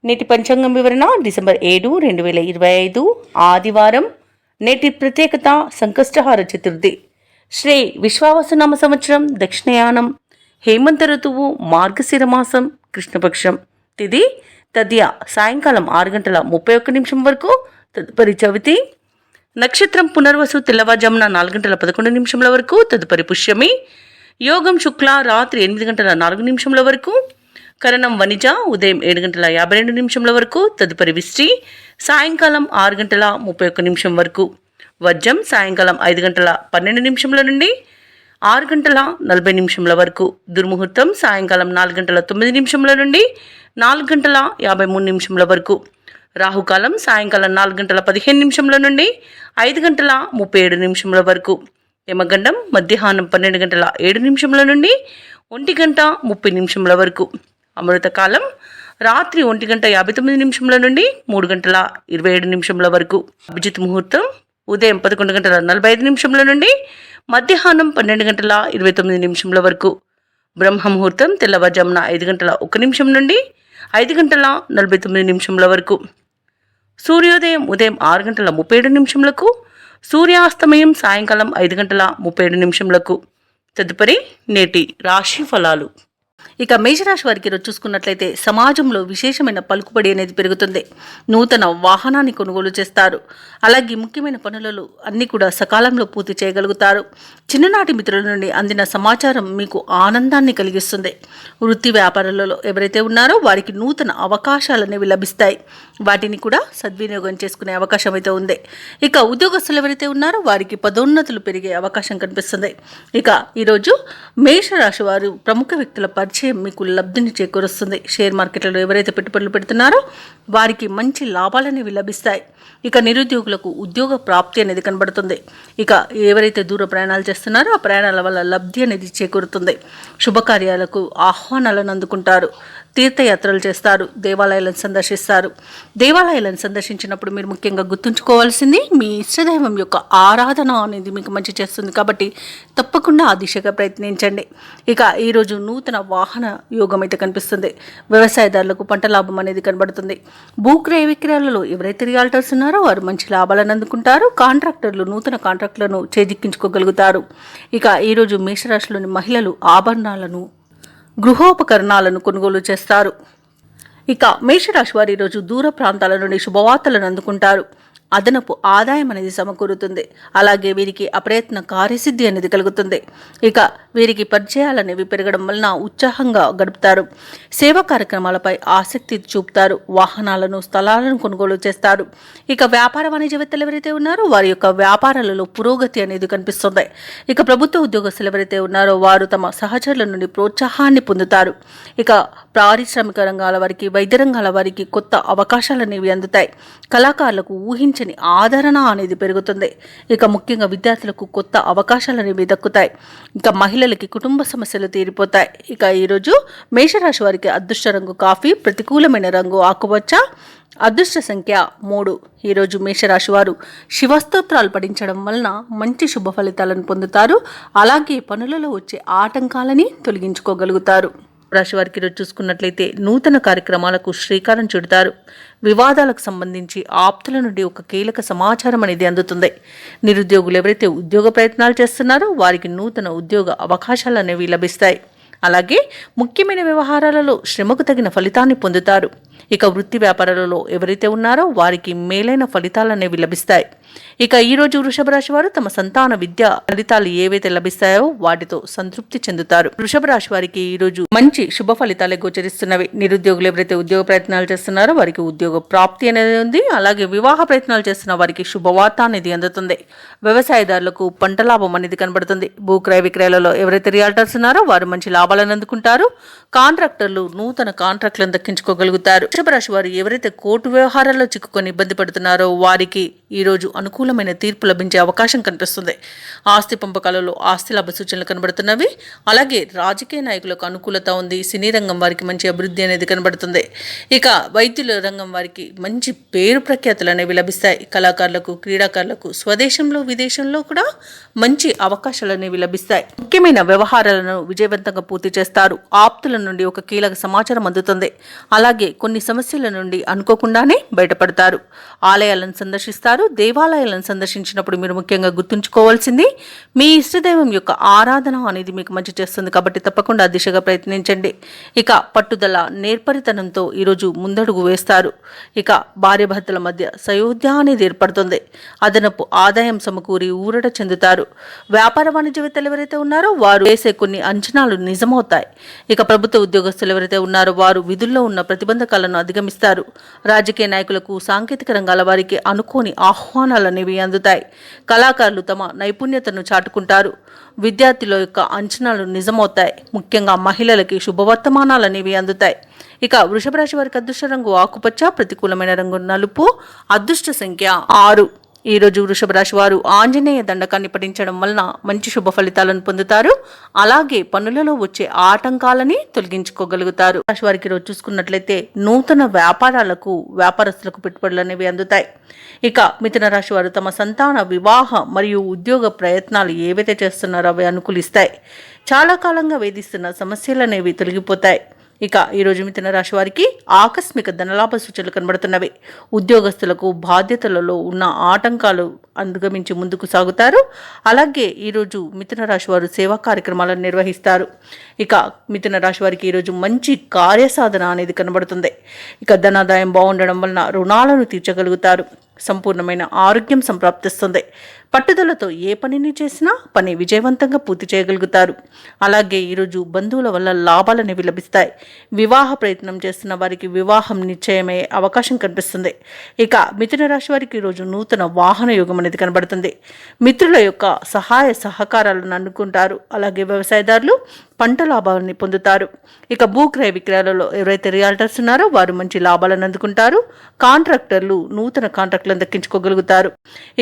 నేటి పంచాంగం వివరణ డిసెంబర్ 7, 2025 ఆదివారం. నేటి ప్రత్యేకత సంకష్టహార చతుర్థి. శ్రీ విశ్వావసునామ సంవత్సరం, దక్షిణయానం, హేమంత ఋతువు, మార్గశిర మాసం, కృష్ణపక్షం. తిథి తద్య సాయంకాలం 6:31 వరకు. తదుపరి చవితి. నక్షత్రం పునర్వసు తెల్లవారుజామున 4:11 వరకు. తదుపరి పుష్యమి. యోగం శుక్ల రాత్రి 8:04 వరకు. కరణం వనిజ ఉదయం 7:52 వరకు. తదుపరి విష్టి సాయంకాలం 6:31 వరకు. వజ్రం సాయంకాలం 5:12 నుండి 6:40 వరకు. దుర్ముహూర్తం సాయంకాలం 4:09 నుండి 4:53 వరకు. రాహుకాలం సాయంకాలం 4:15 నుండి 5:37 వరకు. యమగండం మధ్యాహ్నం 12:07 నుండి 1:30 వరకు. అమృతకాలం రాత్రి 1:59 నుండి 3:27 వరకు. అభిజిత్ ముహూర్తం ఉదయం 11:45 నుండి మధ్యాహ్నం 12:29 వరకు. బ్రహ్మ ముహూర్తం తెల్లవారుజామున 5:01 నుండి 5:49 వరకు. సూర్యోదయం ఉదయం 6:37 సూర్యాస్తమయం సాయంకాలం 5:37. తదుపరి నేటి రాశి ఫలాలు. ఇక మేషరాశి వారికి ఈరోజు చూసుకున్నట్లయితే సమాజంలో విశేషమైన పలుకుబడి అనేది పెరుగుతుంది. నూతన వాహనాన్ని కొనుగోలు చేస్తారు. అలాగే ముఖ్యమైన పనులలో అన్ని కూడా సకాలంలో పూర్తి చేయగలుగుతారు. చిన్ననాటి మిత్రుల నుండి అందిన సమాచారం మీకు ఆనందాన్ని కలిగిస్తుంది. వృత్తి వ్యాపారాలలో ఎవరైతే ఉన్నారో వారికి నూతన అవకాశాలు అనేవి లభిస్తాయి. వాటిని కూడా సద్వినియోగం చేసుకునే అవకాశం అయితే ఉంది. ఇక ఉద్యోగస్తులు ఎవరైతే ఉన్నారో వారికి పదోన్నతులు పెరిగే అవకాశం కనిపిస్తుంది. ఇక ఈరోజు మేషరాశి వారు ప్రముఖ వ్యక్తుల పరిచయం మీకు లబ్ధిని చేకూరుస్తుంది. షేర్ మార్కెట్లలో ఎవరైతే పెట్టుబడులు పెడుతున్నారో వారికి మంచి లాభాలనేవి లభిస్తాయి. ఇక నిరుద్యోగులకు ఉద్యోగ ప్రాప్తి అనేది కనబడుతుంది. ఇక ఎవరైతే దూర ప్రయాణాలు చేస్తున్నారో ఆ ప్రయాణాల వల్ల లబ్ధి అనేది చేకూరుతుంది. శుభకార్యాలకు ఆహ్వానాలను అందుకుంటారు. తీర్థయాత్రలు చేస్తారు. దేవాలయాలను సందర్శిస్తారు. దేవాలయాలను సందర్శించినప్పుడు మీరు ముఖ్యంగా గుర్తుంచుకోవాల్సింది మీ ఇష్టదైవం యొక్క ఆరాధన అనేది మీకు మంచి చేస్తుంది. కాబట్టి తప్పకుండా ఆ దిశగా ప్రయత్నించండి. ఇక ఈరోజు నూతన వాహన యోగం అయితే కనిపిస్తుంది. వ్యవసాయదారులకు పంట లాభం అనేది కనబడుతుంది. భూక్రయ విక్రయాలలో ఎవరైతే రియాల్టర్స్ ఉన్నారో వారు మంచి లాభాలను అందుకుంటారు. కాంట్రాక్టర్లు నూతన కాంట్రాక్టులను చేజిక్కించుకోగలుగుతారు. ఇక ఈరోజు మేషరాశిలోని మహిళలు ఆభరణాలను, గృహోపకరణాలను కొనుగోలు చేస్తారు. ఇక మేషరాశి వారు ఈరోజు దూర ప్రాంతాల నుండి శుభవార్తలను అందుకుంటారు. అదనపు ఆదాయం అనేది సమకూరుతుంది. అలాగే వీరికి అప్రయత్న కార్యసిద్ధి అనేది కలుగుతుంది. ఇక వీరికి పరిచయాలనేవి పెరగడం వలన ఉత్సాహంగా గడుపుతారు. సేవా కార్యక్రమాలపై ఆసక్తి చూపుతారు. వాహనాలను, స్థలాలను కొనుగోలు చేస్తారు. ఇక వ్యాపార వాణిజ్యవేత్తలు ఎవరైతే ఉన్నారో వారి యొక్క వ్యాపారాలలో పురోగతి అనేది కనిపిస్తుంది. ఇక ప్రభుత్వ ఉద్యోగస్తులు ఎవరైతే ఉన్నారో వారు తమ సహచరుల నుండి ప్రోత్సాహాన్ని పొందుతారు. ఇక పారిశ్రామిక రంగాల వారికి, వైద్య రంగాల వారికి కొత్త అవకాశాలు అనేవి అందుతాయి. కళాకారులకు ఊహించని ఆదరణ అనేది పెరుగుతుంది. ఇక ముఖ్యంగా విద్యార్థులకు కొత్త అవకాశాలు అనేవి దక్కుతాయి. ఇక మహిళలకి కుటుంబ సమస్యలు తీరిపోతాయి. ఇక ఈరోజు మేషరాశి వారికి అదృష్ట రంగు కాఫీ, ప్రతికూలమైన రంగు ఆకుపచ్చ, అదృష్ట సంఖ్య 3. ఈరోజు మేషరాశి వారు శివస్తోత్రాలు పఠించడం వలన మంచి శుభ ఫలితాలను పొందుతారు. అలాగే పనులలో వచ్చే ఆటంకాలని తొలగించుకోగలుగుతారు. రాశి వారికి ఈరోజు చూసుకున్నట్లయితే నూతన కార్యక్రమాలకు శ్రీకారం చుడతారు. వివాదాలకు సంబంధించి ఆప్తుల నుండి ఒక కీలక సమాచారం అనేది అందుతుంది. నిరుద్యోగులు ఎవరైతే ఉద్యోగ ప్రయత్నాలు చేస్తున్నారో వారికి నూతన ఉద్యోగ అవకాశాలు అనేవి లభిస్తాయి. అలాగే ముఖ్యమైన వ్యవహారాలలో శ్రమకు తగిన ఫలితాన్ని పొందుతారు. ఇక వృత్తి వ్యాపారాలలో ఎవరైతే ఉన్నారో వారికి మేలైన ఫలితాలు అనేవి లభిస్తాయి. ఇక ఈరోజు వృషభ రాశి వారు తమ సంతాన విద్య ఫలితాలు ఏవైతే లభిస్తాయో వాటితో సంతృప్తి చెందుతారు. వృషభ రాశి వారికి ఈరోజు మంచి శుభ ఫలితాలే గోచరిస్తున్నవి. నిరుద్యోగులు ఎవరైతే ఉద్యోగ ప్రయత్నాలు చేస్తున్నారో వారికి ఉద్యోగ ప్రాప్తి అనేది ఉంది. అలాగే వివాహ ప్రయత్నాలు చేస్తున్న వారికి శుభవార్త అనేది అందుతుంది. వ్యవసాయదారులకు పంట లాభం అనేది కనబడుతుంది. భూక్రయ విక్రయాలలో ఎవరైతే రియాల్టర్స్ ఉన్నారో వారు మంచి లాభాలను అందుకుంటారు. కాంట్రాక్టర్లు నూతన కాంట్రాక్టులను దక్కించుకోగలుగుతారు. వృషభ రాశి వారు ఎవరైతే కోర్టు వ్యవహారాల్లో చిక్కుకొని ఇబ్బంది పడుతున్నారో వారికి ఈరోజు అనుకూలమైన తీర్పు లభించే అవకాశం కనిపిస్తుంది. ఆస్తి పంపకాలలో ఆస్తి లాభ సూచనలు కనబడుతున్నవి. అలాగే రాజకీయ నాయకులకు అనుకూలత ఉంది. సినీ రంగం వారికి మంచి అభివృద్ధి అనేది కనబడుతుంది. ఇక వైద్యుల రంగం వారికి మంచి పేరు ప్రఖ్యాతులు అనేవి లభిస్తాయి. కళాకారులకు, క్రీడాకారులకు స్వదేశంలో, విదేశంలో కూడా మంచి అవకాశాలు అనేవి లభిస్తాయి. ముఖ్యమైన వ్యవహారాలను విజయవంతంగా పూర్తి చేస్తారు. ఆప్తుల నుండి ఒక కీలక సమాచారం అందుతుంది. అలాగే కొన్ని సమస్యల నుండి అనుకోకుండానే బయటపడతారు. ఆలయాలను సందర్శిస్తారు. దేవాలయాలను సందర్శించినప్పుడు మీరు ముఖ్యంగా గుర్తుంచుకోవాల్సింది మీ ఇష్టదైవం యొక్క ఆరాధన అనేది మీకు మంచి చేస్తుంది కాబట్టి తప్పకుండా ఆ దిశగా ప్రయత్నించండి. ఇక పట్టుదల నేర్పరితనంతో ఈరోజు ముందడుగు వేస్తారు. ఇక భార్యాభర్తల మధ్య సయోధ్య అనేది ఏర్పడుతుంది. అదనపు ఆదాయం సమకూరి ఊరట చెందుతారు. వ్యాపార వాణిజ్యవేత్తలు ఎవరైతే ఉన్నారో వారు వేసే కొన్ని అంచనాలు నిజమవుతాయి. ఇక ప్రభుత్వ ఉద్యోగస్తులు ఎవరైతే ఉన్నారో వారు విధుల్లో ఉన్న ప్రతిబంధకాలను అధిగమిస్తారు. రాజకీయ నాయకులకు, సాంకేతిక రంగాల వారికి అనుకోని ఆహ్వానాలు అనేవి అందుతాయి. కళాకారులు తమ నైపుణ్యతను చాటుకుంటారు. విద్యార్థుల యొక్క అంచనాలు నిజమవుతాయి. ముఖ్యంగా మహిళలకి శుభవర్తమానాలు అనేవి అందుతాయి. ఇక వృషభ రాశి వారికి అదృష్ట రంగు ఆకుపచ్చ, ప్రతికూలమైన రంగు నలుపు, అదృష్ట సంఖ్య 6. ఈ రోజు వృషభ రాశి వారు ఆంజనేయ దండకాన్ని పఠించడం వలన మంచి శుభ ఫలితాలను పొందుతారు. అలాగే పనులలో వచ్చే ఆటంకాలని తొలగించుకోగలుగుతారు. రాశి వారికి ఈరోజు చూసుకున్నట్లయితే నూతన వ్యాపారస్తులకు పెట్టుబడులు అనేవి అందుతాయి. ఇక మిథున రాశి వారు తమ సంతాన వివాహ మరియు ఉద్యోగ ప్రయత్నాలు ఏవైతే చేస్తున్నారో అవి అనుకూలిస్తాయి. చాలా కాలంగా వేధిస్తున్న సమస్యలు అనేవి తొలగిపోతాయి. ఇక ఈరోజు మిథున రాశి వారికి ఆకస్మిక ధనలాభ సూచనలు కనబడుతున్నవి. ఉద్యోగస్తులకు బాధ్యతలలో ఉన్న ఆటంకాలు అధిగమించి ముందుకు సాగుతారు. అలాగే ఈరోజు మిథున రాశి వారు సేవా కార్యక్రమాలను నిర్వహిస్తారు. ఇక మిథున రాశి వారికి ఈరోజు మంచి కార్యసాధన అనేది కనబడుతుంది. ఇక ధనాదాయం బాగుండడం వలన రుణాలను తీర్చగలుగుతారు. సంపూర్ణమైన ఆరోగ్యం సంప్రాప్తిస్తుంది. పట్టుదలతో ఏ పనిని చేసినా పని విజయవంతంగా పూర్తి చేయగలుగుతారు. అలాగే ఈరోజు బంధువుల వల్ల లాభాలనేవి లభిస్తాయి. వివాహ ప్రయత్నం చేస్తున్న వారికి వివాహం నిశ్చయమయ్యే అవకాశం కనిపిస్తుంది. ఇక మిథున రాశి వారికి ఈరోజు నూతన వాహన యోగం అనేది కనబడుతుంది. మిత్రుల యొక్క సహాయ సహకారాలను అందుకుంటారు. అలాగే వ్యవసాయదారులు పంట లాభాలని పొందుతారు. ఇక భూక్రయ విక్రయాలలో ఎవరైతే రియాల్టర్స్ ఉన్నారో వారు మంచి లాభాలను అందుకుంటారు. కాంట్రాక్టర్లు నూతన కాంట్రాక్టులను దక్కించుకోగలుగుతారు.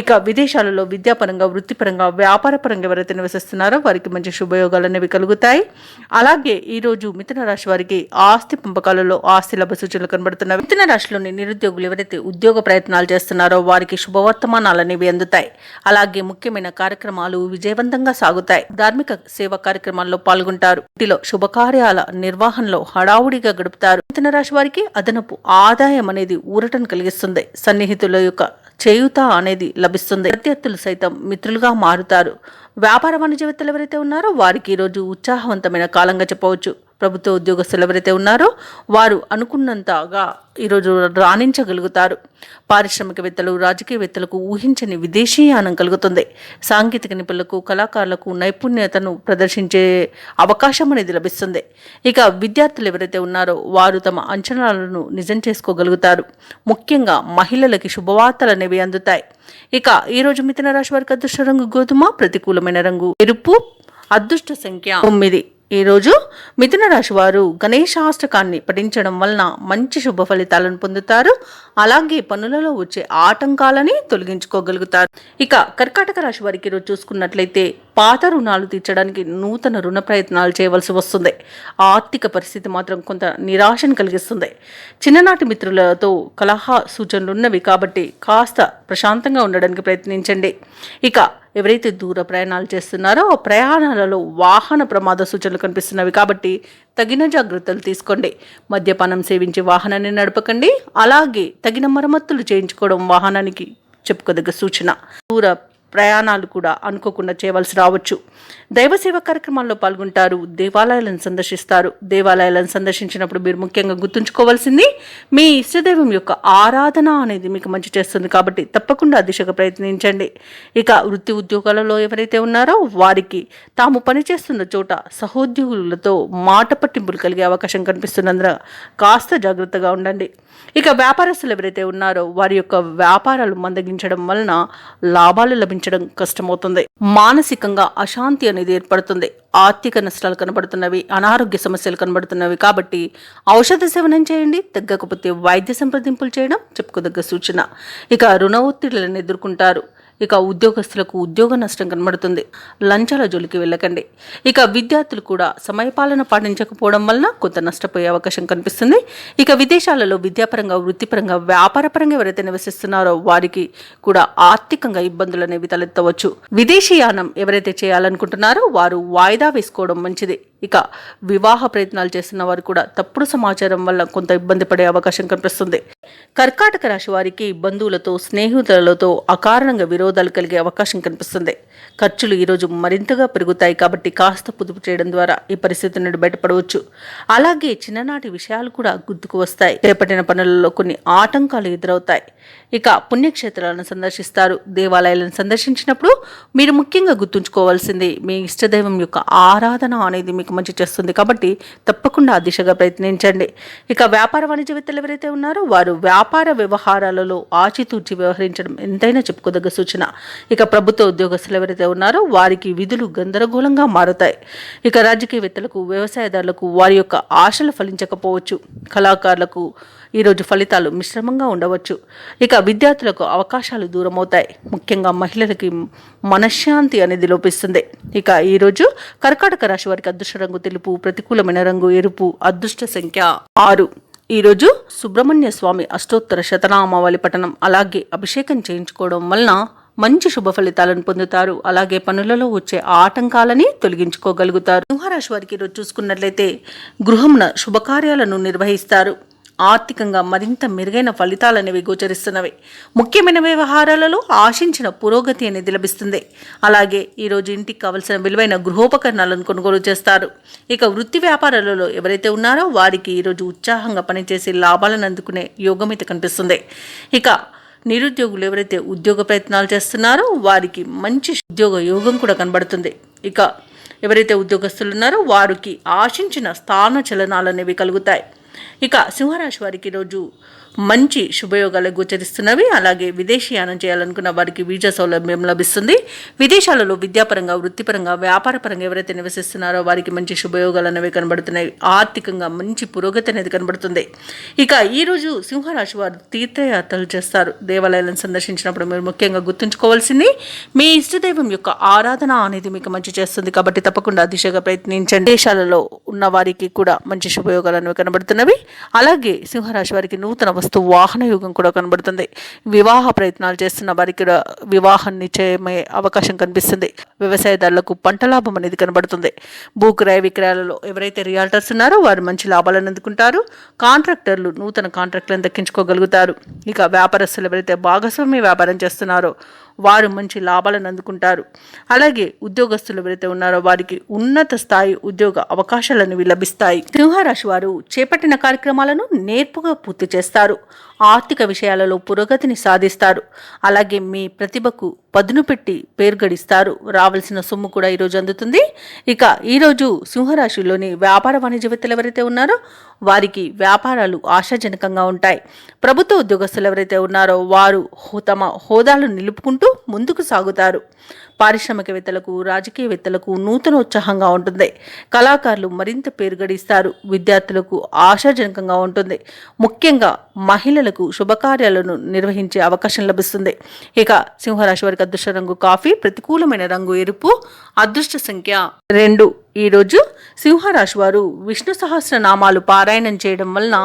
ఇక విదేశాలలో విద్యాపరంగా, వృత్తిపరంగా, వ్యాపారపరంగా ఎవరైతే నివసిస్తున్నారో వారికి మంచి శుభయోగాలు అనేవి కలుగుతాయి. అలాగే ఈరోజు మిథున రాశి వారికి ఆస్తి పంపకాలలో ఆస్తి లాభ సూచనలు కనబడుతున్నాయి. మిథున రాశిలోని నిరుద్యోగులు ఎవరైతే ఉద్యోగ ప్రయత్నాలు చేస్తున్నారో వారికి శుభవర్తమానాలు అనేవి అందుతాయి. అలాగే ముఖ్యమైన కార్యక్రమాలు విజయవంతంగా సాగుతాయి. ధార్మిక సేవా కార్యక్రమాల్లో పాల్గొంటారు. ఇంటిలో శుభకార్యాల నిర్వహణలో హడావుడిగా గడుపుతారు. మిథున రాశి వారికి అదనపు ఆదాయం అనేది ఊరటను కలిగిస్తుంది. సన్నిహితుల యొక్క చేయూత అనేది లభిస్తుంది. ప్రత్యర్థులు సైతం మిత్రులుగా మారుతారు. వ్యాపార వాణిజ్యవేత్తలు ఎవరైతే ఉన్నారో వారికి ఈరోజు ఉత్సాహవంతమైన కాలంగా చెప్పవచ్చు. ప్రభుత్వ ఉద్యోగస్తులు ఎవరైతే ఉన్నారో వారు అనుకున్నంతగా ఈరోజు రాణించగలుగుతారు. పారిశ్రామికవేత్తలు, రాజకీయవేత్తలకు ఊహించని విదేశీయానం కలుగుతుంది. సాంకేతిక నిపుణులకు, కళాకారులకు నైపుణ్యతను ప్రదర్శించే అవకాశం అనేది లభిస్తుంది. ఇక విద్యార్థులు ఎవరైతే ఉన్నారో వారు తమ అంచనాలను నిజం చేసుకోగలుగుతారు. ముఖ్యంగా మహిళలకి శుభవార్తలు అనేవి అందుతాయి. ఇక ఈరోజు మిథున రాశి వారికి అదృష్ట రంగు గోధుమ, ప్రతికూలమైన రంగు ఎరుపు, అదృష్ట సంఖ్య 9. ఈరోజు మిథున రాశి వారు గణేశాష్టకాన్ని పఠించడం వలన మంచి శుభ ఫలితాలను పొందుతారు. అలాగే పనులలో వచ్చే ఆటంకాలని తొలగించుకోగలుగుతారు. ఇక కర్కాటక రాశి వారికి ఈరోజు చూసుకున్నట్లయితే పాత రుణాలు తీర్చడానికి నూతన రుణ ప్రయత్నాలు చేయవలసి వస్తుంది. ఆర్థిక పరిస్థితి మాత్రం కొంత నిరాశను కలిగిస్తుంది. చిన్ననాటి మిత్రులతో కలహ సూచనలు ఉన్నవి కాబట్టి కాస్త ప్రశాంతంగా ఉండడానికి ప్రయత్నించండి. ఇక ఎవరైతే దూర ప్రయాణాలు చేస్తున్నారో ఆ ప్రయాణాలలో వాహన ప్రమాద సూచనలు కనిపిస్తున్నవి కాబట్టి తగిన జాగ్రత్తలు తీసుకోండి. మద్యపానం సేవించి వాహనాన్ని నడపకండి. అలాగే తగిన మరమ్మతులు చేయించుకోవడం వాహనానికి చెప్పుకోదగ్గ సూచన. దూర ప్రయాణాలు కూడా అనుకోకుండా చేయవలసి రావచ్చు. దైవ సేవ కార్యక్రమాల్లో పాల్గొంటారు. దేవాలయాలను సందర్శిస్తారు. దేవాలయాలను సందర్శించినప్పుడు మీరు ముఖ్యంగా గుర్తుంచుకోవాల్సింది మీ ఇష్టదైవం యొక్క ఆరాధన అనేది మీకు మంచి చేస్తుంది కాబట్టి తప్పకుండా ఆ దిశగా ప్రయత్నించండి. ఇక వృత్తి ఉద్యోగాలలో ఎవరైతే ఉన్నారో వారికి తాము పనిచేస్తున్న చోట సహోద్యోగులతో మాట పట్టింపులు కలిగే అవకాశం కనిపిస్తున్నందున కాస్త జాగ్రత్తగా ఉండండి. ఇక వ్యాపారస్తులు ఎవరైతే ఉన్నారో వారి యొక్క వ్యాపారాలు మందగించడం వలన లాభాలు లభించడం కష్టమవుతుంది. మానసికంగా అశాంతి అనేది ఏర్పడుతుంది. ఆర్థిక నష్టాలు కనబడుతున్నవి, అనారోగ్య సమస్యలు కనబడుతున్నవి కాబట్టి ఔషధ సేవనం చేయండి. తగ్గకపోతే వైద్య సంప్రదింపులు చేయడం చెప్పుకోదగ్గ సూచన. ఇక రుణ ఒత్తిళ్లను ఎదుర్కొంటారు. ఇక ఉద్యోగస్తులకు ఉద్యోగ నష్టం కనబడుతుంది. లంచాల జోలికి వెళ్ళకండి. ఇక విద్యార్థులు కూడా సమయపాలన పాటించకపోవడం వలన కొంత నష్టపోయే అవకాశం కనిపిస్తుంది. ఇక విదేశాలలో విద్యాపరంగా, వృత్తిపరంగా, వ్యాపారపరంగా ఎవరైతే నివసిస్తున్నారో వారికి కూడా ఆర్థికంగా ఇబ్బందులు అనేవి తలెత్తవచ్చు. విదేశీయానం ఎవరైతే చేయాలనుకుంటున్నారో వారు వాయిదా వేసుకోవడం మంచిది. ఇక వివాహ ప్రయత్నాలు చేస్తున్న వారు కూడా తప్పుడు సమాచారం వల్ల కొంత ఇబ్బంది పడే అవకాశం కనిపిస్తుంది. కర్కాటక రాశి వారికి బంధువులతో, స్నేహితులతో అకారణంగా విరోధాలు కలిగే అవకాశం కనిపిస్తుంది. ఖర్చులు ఈరోజు మరింతగా పెరుగుతాయి కాబట్టి కాస్త పొదుపు చేయడం ద్వారా ఈ పరిస్థితి నుండి బయటపడవచ్చు. అలాగే చిన్ననాటి విషయాలు కూడా గుర్తుకు వస్తాయి. చేపట్టిన పనులలో కొన్ని ఆటంకాలు ఎదురవుతాయి. ఇక పుణ్యక్షేత్రాలను సందర్శిస్తారు. దేవాలయాలను సందర్శించినప్పుడు మీరు ముఖ్యంగా గుర్తుంచుకోవాల్సింది మీ ఇష్టదైవం యొక్క ఆరాధన అనేది మీకు మంచి చేస్తుంది కాబట్టి తప్పకుండా ఆ దిశగా ప్రయత్నించండి. ఇక వ్యాపార వాణిజ్యవేత్తలు ఎవరైతే ఉన్నారో వారు వ్యాపార వ్యవహారాలలో ఆచితూచి వ్యవహరించడం ఎంతైనా చెప్పుకోదగ్గ సూచన. ఇక ప్రభుత్వ ఉద్యోగస్తులు ఎవరైతే ఉన్నారో వారికి విధులు గందరగోళంగా మారుతాయి. ఇక రాజకీయవేత్తలకు, వ్యవసాయదారులకు వారి యొక్క ఆశలు ఫలించకపోవచ్చు. కళాకారులకు ఈరోజు ఫలితాలు మిశ్రమంగా ఉండవచ్చు. ఇక విద్యార్థులకు అవకాశాలు దూరమవుతాయి. ముఖ్యంగా మహిళలకి మనశ్శాంతి అనేది లోపిస్తుంది. ఇక ఈరోజు కర్కాటక రాశి వారికి అదృష్ట రంగు తెలుపు, ప్రతికూలమైన రంగు ఎరుపు, అదృష్ట సంఖ్య 6. ఈరోజు సుబ్రహ్మణ్య స్వామి అష్టోత్తర శతనామావళి పఠనం అలాగే అభిషేకం చేయించుకోవడం వలన మంచి శుభ ఫలితాలను పొందుతారు. అలాగే పనులలో వచ్చే ఆటంకాలని తొలగించుకోగలుగుతారు. సింహరాశి వారికి ఈరోజు చూసుకున్నట్లయితే గృహమున శుభకార్యాలను నిర్వహిస్తారు. ఆర్థికంగా మరింత మెరుగైన ఫలితాలనేవి గోచరిస్తున్నవి. ముఖ్యమైన వ్యవహారాలలో ఆశించిన పురోగతి అనేది లభిస్తుంది. అలాగే ఈరోజు ఇంటికి కావలసిన విలువైన గృహోపకరణాలను కొనుగోలు చేస్తారు. ఇక వృత్తి వ్యాపారాలలో ఎవరైతే ఉన్నారో వారికి ఈరోజు ఉత్సాహంగా పనిచేసి లాభాలను అందుకునే యోగం అయితే కనిపిస్తుంది. ఇక నిరుద్యోగులు ఎవరైతే ఉద్యోగ ప్రయత్నాలు చేస్తున్నారో వారికి మంచి ఉద్యోగ యోగం కూడా కనబడుతుంది. ఇక ఎవరైతే ఉద్యోగస్తులు ఉన్నారో వారికి ఆశించిన స్థాన చలనాలు అనేవి కలుగుతాయి. ఇక సింహరాశి వారికి ఈరోజు మంచి శుభయోగాలు గోచరిస్తున్నవి. అలాగే విదేశీయానం చేయాలనుకున్న వారికి వీజా సౌలభ్యం లభిస్తుంది. విదేశాలలో విద్యాపరంగా, వృత్తిపరంగా, వ్యాపారపరంగా ఎవరైతే నివసిస్తున్నారో వారికి మంచి శుభయోగాలు అనేవి కనబడుతున్నాయి. ఆర్థికంగా మంచి పురోగతి అనేది కనబడుతుంది. ఇక ఈరోజు సింహరాశి వారు తీర్థయాత్రలు చేస్తారు. దేవాలయాలను సందర్శించినప్పుడు మీరు ముఖ్యంగా గుర్తుంచుకోవాల్సింది మీ ఇష్టదైవం యొక్క ఆరాధన అనేది మీకు మంచి చేస్తుంది కాబట్టి తప్పకుండా దిశగా ప్రయత్నించండి. దేశాలలో ఉన్న వారికి కూడా మంచి శుభయోగాలు అనేవి కనబడుతున్నవి. అలాగే సింహరాశి వారికి నూతన వస్తు వాహన యోగం కూడా కనబడుతుంది. వివాహ ప్రయత్నాలు చేస్తున్న వారికి కూడా వివాహం నిశ్చయమయ్యే అవకాశం కనిపిస్తుంది. వ్యవసాయదారులకు పంట లాభం అనేది కనబడుతుంది. భూక్రయ విక్రయాలలో ఎవరైతే రియాల్టర్స్ ఉన్నారో వారు మంచి లాభాలను అందుకుంటారు. కాంట్రాక్టర్లు నూతన కాంట్రాక్టులను దక్కించుకోగలుగుతారు. ఇక వ్యాపారస్తులు ఎవరైతే భాగస్వామ్య వ్యాపారం చేస్తున్నారో వారు మంచి లాభాలను అందుకుంటారు. అలాగే ఉద్యోగస్తులు ఎవరైతే ఉన్నారో వారికి ఉన్నత స్థాయి ఉద్యోగ అవకాశాలు అనేవి లభిస్తాయి. సింహరాశి వారు చేపట్టిన కార్యక్రమాలను నేర్పుగా పూర్తి చేస్తారు. ఆర్థిక విషయాలలో పురోగతిని సాధిస్తారు. అలాగే మీ ప్రతిభకు పదును పెట్టి పేరు గడిస్తారు. రావాల్సిన సొమ్ము కూడా ఈరోజు అందుతుంది. ఇక ఈరోజు సింహరాశిలోని వ్యాపార వాణిజ్యవేత్తలు ఎవరైతే ఉన్నారో వారికి వ్యాపారాలు ఆశాజనకంగా ఉంటాయి. ప్రభుత్వ ఉద్యోగస్తులు ఎవరైతే ఉన్నారో వారు తమ హోదాలను నిలుపుకుంటూ ముందుకు సాగుతారు. పారిశ్రామికవేత్తలకు, రాజకీయవేత్తలకు నూతన ఉత్సాహంగా ఉంటుంది. కళాకారులు మరింత పేరు గడిస్తారు. విద్యార్థులకు ఆశాజనకంగా ఉంటుంది. ముఖ్యంగా మహిళలకు శుభకార్యాలను నిర్వహించే అవకాశం లభిస్తుంది. ఇక సింహరాశి వారికి అదృష్ట రంగు కాఫీ, ప్రతికూలమైన రంగు ఎరుపు, అదృష్ట సంఖ్య 2. ఈరోజు సింహరాశి వారు విష్ణు సహస్రనామాలు పారాయణం చేయడం వలన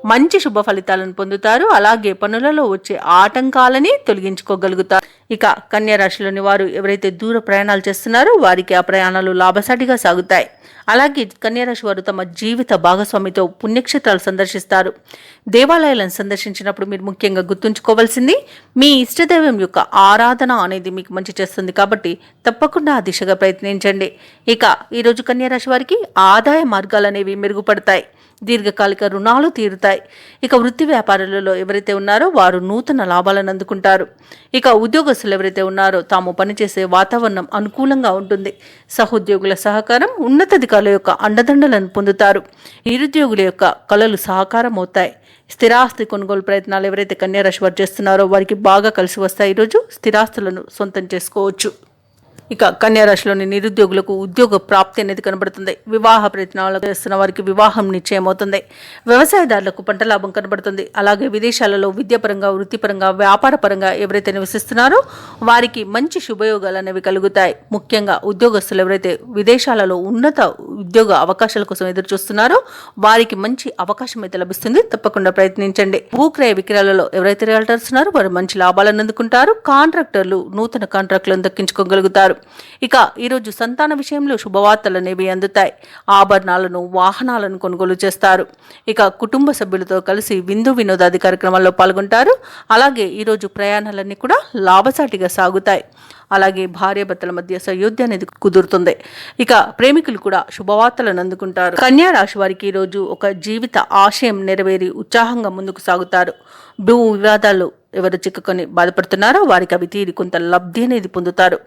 మంచి శుభ ఫలితాలను పొందుతారు. అలాగే పనులలో వచ్చే ఆటంకాలని తొలగించుకోగలుగుతారు. ఇక కన్యా రాశిలోని వారు ఎవరైతే దూర ప్రయాణాలు చేస్తున్నారో వారికి ఆ ప్రయాణాలు లాభసాటిగా సాగుతాయి. అలాగే కన్యారాశి వారు తమ జీవిత భాగస్వామితో పుణ్యక్షేత్రాలు సందర్శిస్తారు. దేవాలయాలను సందర్శించినప్పుడు మీరు ముఖ్యంగా గుర్తుంచుకోవాల్సింది మీ ఇష్టదైవం యొక్క ఆరాధన అనేది మీకు మంచి చేస్తుంది కాబట్టి తప్పకుండా ఆ దిశగా ప్రయత్నించండి. ఇక ఈరోజు కన్యారాశి వారికి ఆదాయ మార్గాలు అనేవి మెరుగుపడతాయి. దీర్ఘకాలిక రుణాలు తీరుతాయి. ఇక వృత్తి వ్యాపారాలలో ఎవరైతే ఉన్నారో వారు నూతన లాభాలను అందుకుంటారు. ఇక ఉద్యోగస్తులు ఎవరైతే ఉన్నారో తాము పనిచేసే వాతావరణం అనుకూలంగా ఉంటుంది. సహోద్యోగుల సహకారం, ఉన్నతాధికారుల యొక్క అండదండలను పొందుతారు. నిరుద్యోగుల యొక్క కళలు సహకారం అవుతాయి. స్థిరాస్తి కొనుగోలు ప్రయత్నాలు ఎవరైతే కన్యా రాశి వారు చేస్తున్నారో వారికి బాగా కలిసి వస్తాయి. ఈరోజు స్థిరాస్తులను సొంతం చేసుకోవచ్చు. ఇక కన్యా రాశిలోని నిరుద్యోగులకు ఉద్యోగ ప్రాప్తి అనేది కనబడుతుంది. వివాహ ప్రయత్నాలు చేస్తున్న వారికి వివాహం నిశ్చయమవుతుంది. వ్యవసాయదారులకు పంట లాభం కనబడుతుంది. అలాగే విదేశాలలో విద్యాపరంగా, వృత్తిపరంగా, వ్యాపార పరంగా ఎవరైతే నివసిస్తున్నారో వారికి మంచి శుభయోగాలు అనేవి కలుగుతాయి. ముఖ్యంగా ఉద్యోగస్తులు ఎవరైతే విదేశాలలో ఉన్నత ఉద్యోగ అవకాశాల కోసం ఎదురు చూస్తున్నారో వారికి మంచి అవకాశం అయితే లభిస్తుంది. తప్పకుండా ప్రయత్నించండి. భూక్రయ విక్రయాలలో ఎవరైతే రియల్టర్స్ ఉన్నారో వారు మంచి లాభాలను అందుకుంటారు. కాంట్రాక్టర్లు నూతన కాంట్రాక్టులను దక్కించుకోగలుగుతారు. ఇక ఈరోజు సంతాన విషయంలో శుభవార్తలు అనేవి అందుతాయి. ఆభరణాలను, వాహనాలను కొనుగోలు చేస్తారు. ఇక కుటుంబ సభ్యులతో కలిసి విందు వినోదాది కార్యక్రమాల్లో పాల్గొంటారు. అలాగే ఈరోజు ప్రయాణాలన్నీ కూడా లాభసాటిగా సాగుతాయి. అలాగే భార్యాభర్తల మధ్య సయోధ్య అనేది కుదురుతుంది. ఇక ప్రేమికులు కూడా శుభవార్తలను అందుకుంటారు. కన్యా రాశి వారికి ఈరోజు ఒక జీవిత ఆశయం నెరవేరి ఉత్సాహంగా ముందుకు సాగుతారు. భూ వివాదాలు ఎవరు చిక్కుకొని బాధపడుతున్నారో వారికి అవి తీరి కొంత లబ్ధి అనేది పొందుతారు.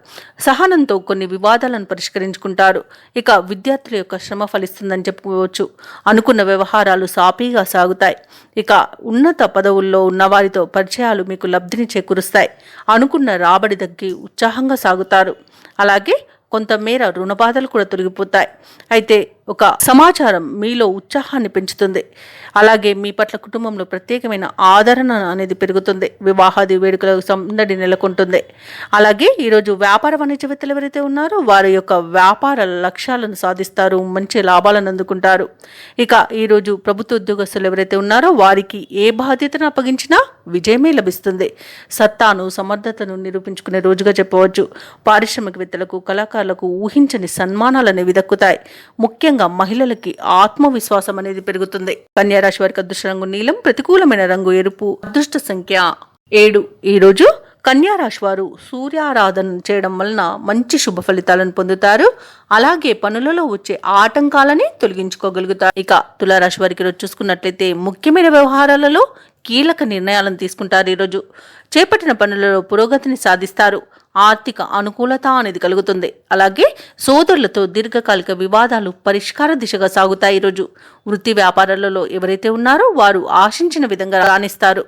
సహనంతో కొన్ని వివాదాలను పరిష్కరించుకుంటారు. ఇక విద్యార్థుల యొక్క శ్రమ ఫలిస్తుందని చెప్పుకోవచ్చు. అనుకున్న వ్యవహారాలు సాఫీగా సాగుతాయి. ఇక ఉన్నత పదవుల్లో ఉన్న వారితో పరిచయాలు మీకు లబ్ధిని చేకూరుస్తాయి. అనుకున్న రాబడి దగ్గి ఉత్సాహంగా సాగుతారు. అలాగే కొంతమేర రుణబాధలు కూడా తొలగిపోతాయి. అయితే ఒక సమాచారం మీలో ఉత్సాహాన్ని పెంచుతుంది. అలాగే మీ పట్ల కుటుంబంలో ప్రత్యేకమైన ఆదరణ అనేది పెరుగుతుంది. వివాహాది వేడుకలకు సందడి నెలకొంటుంది. అలాగే ఈరోజు వ్యాపార వాణిజ్యవేత్తలు ఎవరైతే ఉన్నారో వారి యొక్క వ్యాపార లక్ష్యాలను సాధిస్తారు. మంచి లాభాలను అందుకుంటారు. ఇక ఈరోజు ప్రభుత్వ ఉద్యోగస్తులు ఎవరైతే ఉన్నారో వారికి ఏ బాధ్యతను అప్పగించినా విజయమే లభిస్తుంది. సత్తాను, సమర్థతను నిరూపించుకునే రోజుగా చెప్పవచ్చు. పారిశ్రామికవేత్తలకు, కళాకారులకు ఊహించని సన్మానాలు అనేవి దక్కుతాయి. ముఖ్యంగా మహిళలకి ఆత్మవిశ్వాసం అనేది పెరుగుతుంది. కన్యా రాశి వారికి అదృష్ట రంగు నీలం, ప్రతికూలమైన రంగు ఎరుపు, అదృష్ట సంఖ్య 7. ఈరోజు కన్యా రాశి వారు సూర్యారాధన చేయడం వలన మంచి శుభ ఫలితాలను పొందుతారు. అలాగే పనులలో వచ్చే ఆటంకాలని తొలగించుకోగలుగుతారు. ఇక తులారాశి వారికి ఈరోజు చూసుకున్నట్లయితే ముఖ్యమైన వ్యవహారాలలో కీలక నిర్ణయాలను తీసుకుంటారు. ఈరోజు చేపట్టిన పనులలో పురోగతిని సాధిస్తారు. ఆర్థిక అనుకూలత అనేది కలుగుతుంది. అలాగే సోదరులతో దీర్ఘకాలిక వివాదాలు పరిష్కార దిశగా సాగుతాయి. ఈరోజు వృత్తి వ్యాపారాలలో ఎవరైతే ఉన్నారో వారు ఆశించిన విధంగా రాణిస్తారు.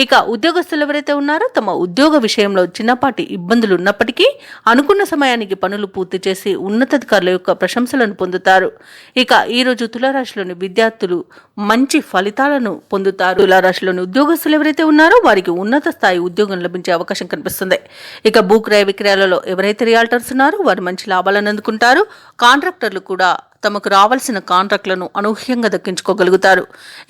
ఇక ఉద్యోగస్తులు ఎవరైతే ఉన్నారో తమ ఉద్యోగ విషయంలో చిన్నపాటి ఇబ్బందులు ఉన్నప్పటికీ అనుకున్న సమయానికి పనులు పూర్తి చేసి ఉన్నతాధికారుల యొక్క ప్రశంసలను పొందుతారు. ఇక ఈరోజు తులారాశిలోని విద్యార్థులు మంచి ఫలితాలను పొందుతారు. తులారాశిలోని ఉద్యోగస్తులు ఎవరైతే ఉన్నారో వారికి ఉన్నత స్థాయి ఉద్యోగం లభించే అవకాశం కనిపిస్తుంది. ఇక భూక్రయ విక్రయాలలో ఎవరైతే రియాల్టర్స్ ఉన్నారో వారు మంచి లాభాలను అందుకుంటారు. కాంట్రాక్టర్లు కూడా తమకు రావాల్సిన కాంట్రాక్టులను అనూహ్యంగా దక్కించుకోగలుగుతారు.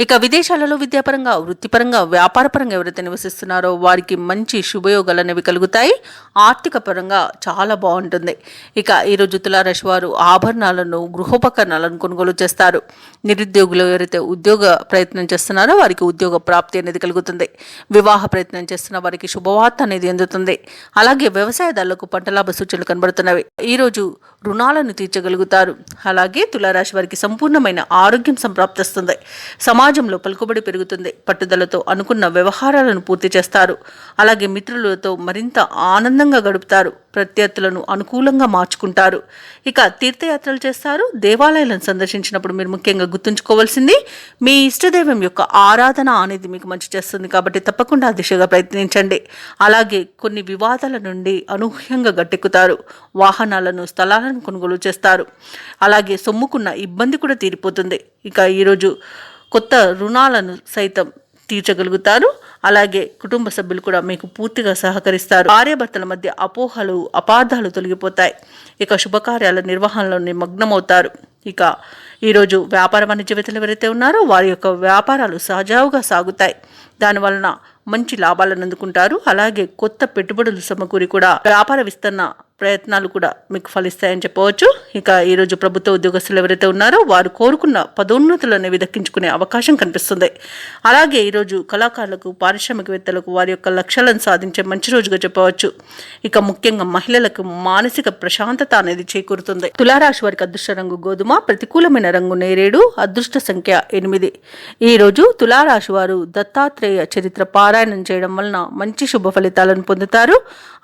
ఇక విదేశాలలో విద్యాపరంగా, వృత్తిపరంగా, వ్యాపారపరంగా ఎవరైతే నివసిస్తున్నారో వారికి మంచి శుభయోగాలు అనేవి కలుగుతాయి. ఆర్థిక పరంగా చాలా బాగుంటుంది. ఇక ఈరోజు తులారాశి వారు ఆభరణాలను, గృహోపకరణాలను కొనుగోలు చేస్తారు. నిరుద్యోగులు ఎవరైతే ఉద్యోగ ప్రయత్నం చేస్తున్నారో వారికి ఉద్యోగ ప్రాప్తి అనేది కలుగుతుంది. వివాహ ప్రయత్నం చేస్తున్న వారికి శుభవార్త అనేది అందుతుంది. అలాగే వ్యవసాయదారులకు పంట లాభ సూచనలు కనబడుతున్నవి. ఈరోజు రుణాలను తీర్చగలుగుతారు. అలాగే తులారాశి వారికి సంపూర్ణమైన ఆరోగ్యం సంప్రాప్తిస్తుంది. సమాజంలో పలుకుబడి పెరుగుతుంది. పట్టుదలతో అనుకున్న వ్యవహారాలను పూర్తి చేస్తారు. అలాగే మిత్రులతో మరింత ఆనందంగా గడుపుతారు. ప్రత్యర్థులను అనుకూలంగా మార్చుకుంటారు. ఇక తీర్థయాత్రలు చేస్తారు. దేవాలయాలను సందర్శించినప్పుడు మీరు ముఖ్యంగా గుర్తుంచుకోవాల్సింది మీ ఇష్టదైవం యొక్క ఆరాధన అనేది మీకు మంచి చేస్తుంది. కాబట్టి తప్పకుండా ఆ దిశగా ప్రయత్నించండి. అలాగే కొన్ని వివాదాల నుండి అనూహ్యంగా గట్టెక్కుతారు. వాహనాలను, స్థలాలను కొనుగోలు చేస్తారు. అలాగే సొమ్ముకున్న ఇబ్బంది కూడా తీరిపోతుంది. ఇక ఈరోజు కొత్త రుణాలను సైతం తీర్చగలుగుతారు. అలాగే కుటుంబ సభ్యులు కూడా మీకు పూర్తిగా సహకరిస్తారు. భార్యాభర్తల మధ్య అపోహలు, అపార్థాలు తొలగిపోతాయి. ఇక శుభకార్యాల నిర్వహణలో నిమగ్నమవుతారు. ఇక ఈరోజు వ్యాపార వాణిజ్యవేత్తలు ఎవరైతే ఉన్నారో వారి యొక్క వ్యాపారాలు సజావుగా సాగుతాయి. దానివలన మంచి లాభాలను అందుకుంటారు. అలాగే కొత్త పెట్టుబడులు సమకూరి కూడా వ్యాపార విస్తరణ ప్రయత్నాలు కూడా మీకు ఫలిస్తాయని చెప్పవచ్చు. ఇక ఈరోజు ప్రభుత్వ ఉద్యోగస్తులు ఎవరైతే ఉన్నారో వారు కోరుకున్న పదోన్నతులు అనేవి దక్కించుకునే అవకాశం కనిపిస్తుంది. అలాగే ఈరోజు కళాకారులకు, పారిశ్రామికవేత్తలకు వారి యొక్క లక్ష్యాలను సాధించే మంచి రోజుగా చెప్పవచ్చు. ఇక ముఖ్యంగా మహిళలకు మానసిక ప్రశాంతత అనేది చేకూరుతుంది. తులారాశి వారికి అదృష్ట రంగు గోధుమ, ప్రతికూలమైన రంగు నేరేడు, అదృష్ట సంఖ్య 8. ఈరోజు తులారాశి వారు దత్తాత్రేయ చరిత్ర పారాయణం చేయడం వలన మంచి శుభ ఫలితాలను పొందుతారు.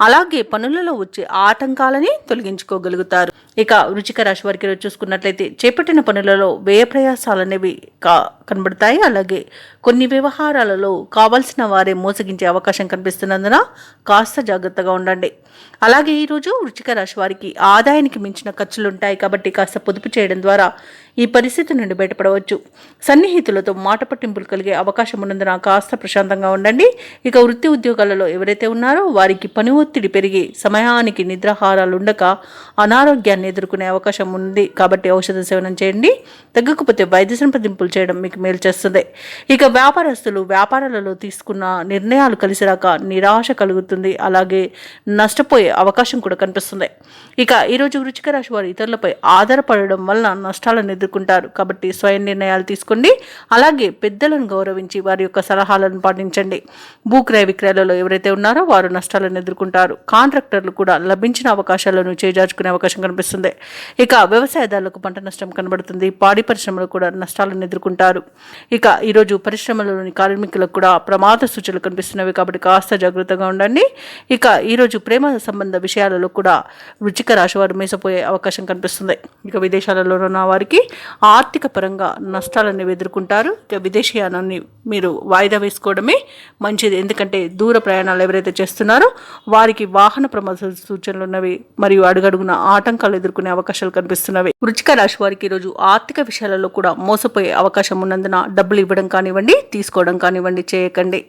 అలాగే పనులలో వచ్చే ఆటంకాలని తొలగించుకోగలుగుతారు. ఇక వృశ్చిక రాశి వారికి ఈరోజు చూసుకున్నట్లయితే చేపట్టిన పనులలో వ్యయ ప్రయాసాలు అనేవి కనబడతాయి. అలాగే కొన్ని వ్యవహారాలలో కావాల్సిన వారే మోసగించే అవకాశం కనిపిస్తున్నందున కాస్త జాగ్రత్తగా ఉండండి. అలాగే ఈరోజు వృశ్చిక రాశి వారికి ఆదాయానికి మించిన ఖర్చులు ఉంటాయి కాబట్టి కాస్త పొదుపు చేయడం ద్వారా ఈ పరిస్థితి నుండి బయటపడవచ్చు. సన్నిహితులతో మాట పట్టింపులు కలిగే అవకాశం ఉన్నందున కాస్త ప్రశాంతంగా ఉండండి. ఇక వృత్తి ఉద్యోగాలలో ఎవరైతే ఉన్నారో వారికి పని ఒత్తిడి పెరిగి సమయానికి నిద్రాహారాలు ఉండక అనారోగ్యాన్ని ఎదుర్కొనే అవకాశం ఉంది కాబట్టి ఔషధ సేవనం చేయండి. తగ్గకపోతే వైద్య సంప్రదింపులు చేయడం మీకు మేలు చేస్తుంది. ఇక వ్యాపారస్తులు వ్యాపారాలలో తీసుకున్న నిర్ణయాలు కలిసి రాక నిరాశ కలుగుతుంది. అలాగే నష్టపోయే అవకాశం కూడా కనిపిస్తుంది. ఇక ఈరోజు వృశ్చిక రాశి వారు ఇతరులపై ఆధారపడడం వలన నష్టాలను ఎదుర్కొంటారు కాబట్టి స్వయం నిర్ణయాలు తీసుకోండి. అలాగే పెద్దలను గౌరవించి వారి యొక్క సలహాలను పాటించండి. భూక్రయ విక్రయాలలో ఎవరైతే ఉన్నారో వారు నష్టాలను ఎదుర్కొంటారు. కాంట్రాక్టర్లు కూడా లభించిన అవకాశాలను చేజార్చుకునే అవకాశం కనిపిస్తుంది. ఇక వ్యవసాయదారులకు పంట నష్టం కనబడుతుంది. పాడి పరిశ్రమలు కూడా నష్టాలను ఎదుర్కొంటారు. ఇక ఈరోజు పరిశ్రమలోని కార్మికులకు కూడా ప్రమాద సూచనలు కనిపిస్తున్నవి కాబట్టి కాస్త జాగ్రత్తగా ఉండండి. ఇక ఈరోజు ప్రేమ సంబంధ విషయాలలో కూడా వృశ్చిక రాశి వారు మేసపోయే అవకాశం కనిపిస్తుంది. ఇక విదేశాలలో ఉన్న వారికి ఆర్థిక పరంగా నష్టాలను ఎదుర్కొంటారు. ఇక విదేశీయానాన్ని మీరు వాయిదా వేసుకోవడమే మంచిది. ఎందుకంటే దూర ప్రయాణాలు ఎవరైతే చేస్తున్నారో వారికి వాహన ప్రమాద సూచనలు ఉన్నవి మరియు అడుగడుగున ఆటంకాలు ఎదుర్కొనే అవకాశాలు కనిపిస్తున్నవి. వృశ్చిక రాశి వారికి ఈరోజు ఆర్థిక విషయాలలో కూడా మోసపోయే అవకాశం ఉన్నందున డబ్బులు ఇవ్వడం కానివ్వండి తీసుకోవడం కానివ్వండి చేయకండి.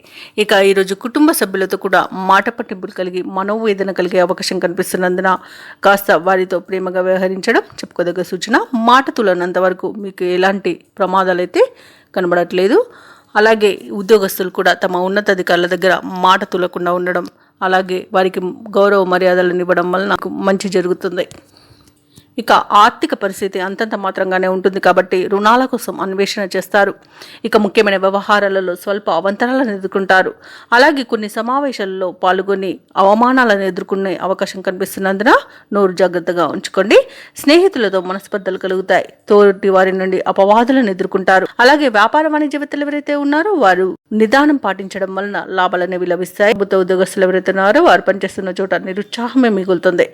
ఇక ఈరోజు కుటుంబ సభ్యులతో కూడా మాట పట్టింపులు కలిగి మనోవేదన కలిగే అవకాశం కనిపిస్తున్నందున కాస్త వారితో ప్రేమగా వ్యవహరించడం చెప్పుకోదగ్గ సూచన. మాట తులనంత వరకు మీకు ఎలాంటి ప్రమాదాలు అయితే కనబడట్లేదు. అలాగే ఉద్యోగస్తులు కూడా తమ ఉన్నతాధికారుల దగ్గర మాట తులకుండా ఉండడం అలాగే వారికి గౌరవ మర్యాదలను ఇవ్వడం వల్ల నాకు మంచి జరుగుతుంది. ఇక ఆర్థిక పరిస్థితి అంతంత మాత్రంగానే ఉంటుంది కాబట్టి రుణాల కోసం అన్వేషణ చేస్తారు. ఇక ముఖ్యమైన వ్యవహారాలలో స్వల్ప అవంతరాలను ఎదుర్కొంటారు. అలాగే కొన్ని సమావేశాలలో పాల్గొని అవమానాలను ఎదుర్కొనే అవకాశం కనిపిస్తున్నందున నోరు జాగ్రత్తగా ఉంచుకోండి. స్నేహితులతో మనస్పర్ధలు కలుగుతాయి. తోటి వారి నుండి అపవాదులను ఎదుర్కొంటారు. అలాగే వ్యాపార వాణిజ్యవేత్తలు ఎవరైతే ఉన్నారో వారు నిదానం పాటించడం వలన లాభాలు అనేవి లభిస్తాయి. ప్రభుత్వ ఉద్యోగస్తులు ఎవరైతే ఉన్నారో వారు పనిచేస్తున్న చోట నిరుత్సాహమే మిగులుతుంది.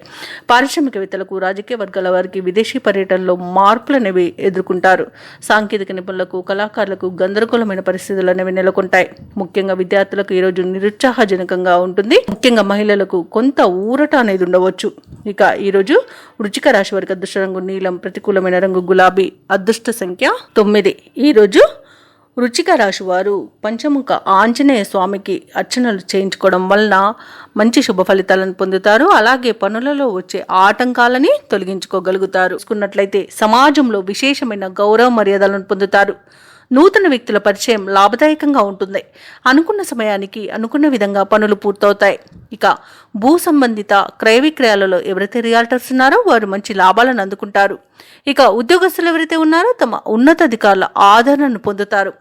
పారిశ్రామికవేత్తలకు రాజకీయ వర్గాల వారికి విదేశీ పర్యటనలో మార్పులు అనేవి ఎదుర్కొంటారు. సాంకేతిక నిపుణులకు కళాకారులకు గందరగోళమైన పరిస్థితులు అనేవి నెలకొంటాయి. ముఖ్యంగా విద్యార్థులకు ఈరోజు నిరుత్సాహజనకంగా ఉంటుంది. ముఖ్యంగా మహిళలకు కొంత ఊరట అనేది ఉండవచ్చు. ఇక ఈరోజు వృశ్చిక రాశి వారికి అదృష్ట రంగు నీలం, ప్రతికూలమైన రంగు గులాబీ, అదృష్ట సంఖ్య 9. ఈరోజు వృశ్చిక రాశి వారు పంచముఖ ఆంజనేయ స్వామికి అర్చనలు చేయించుకోవడం వలన మంచి శుభ ఫలితాలను పొందుతారు. అలాగే పనులలో వచ్చే ఆటంకాలని తొలగించుకోగలుగుతారు. చూసుకున్నట్లయితే సమాజంలో విశేషమైన గౌరవ మర్యాదలను పొందుతారు. నూతన వ్యక్తుల పరిచయం లాభదాయకంగా ఉంటుంది. అనుకున్న సమయానికి అనుకున్న విధంగా పనులు పూర్తవుతాయి. ఇక భూ సంబంధిత క్రయ విక్రయాలలో ఎవరైతే రియాల్టర్స్ ఉన్నారో వారు మంచి లాభాలను అందుకుంటారు. ఇక ఉద్యోగస్తులు ఎవరైతే ఉన్నారో తమ ఉన్నతాధికారుల ఆదరణను పొందుతారు.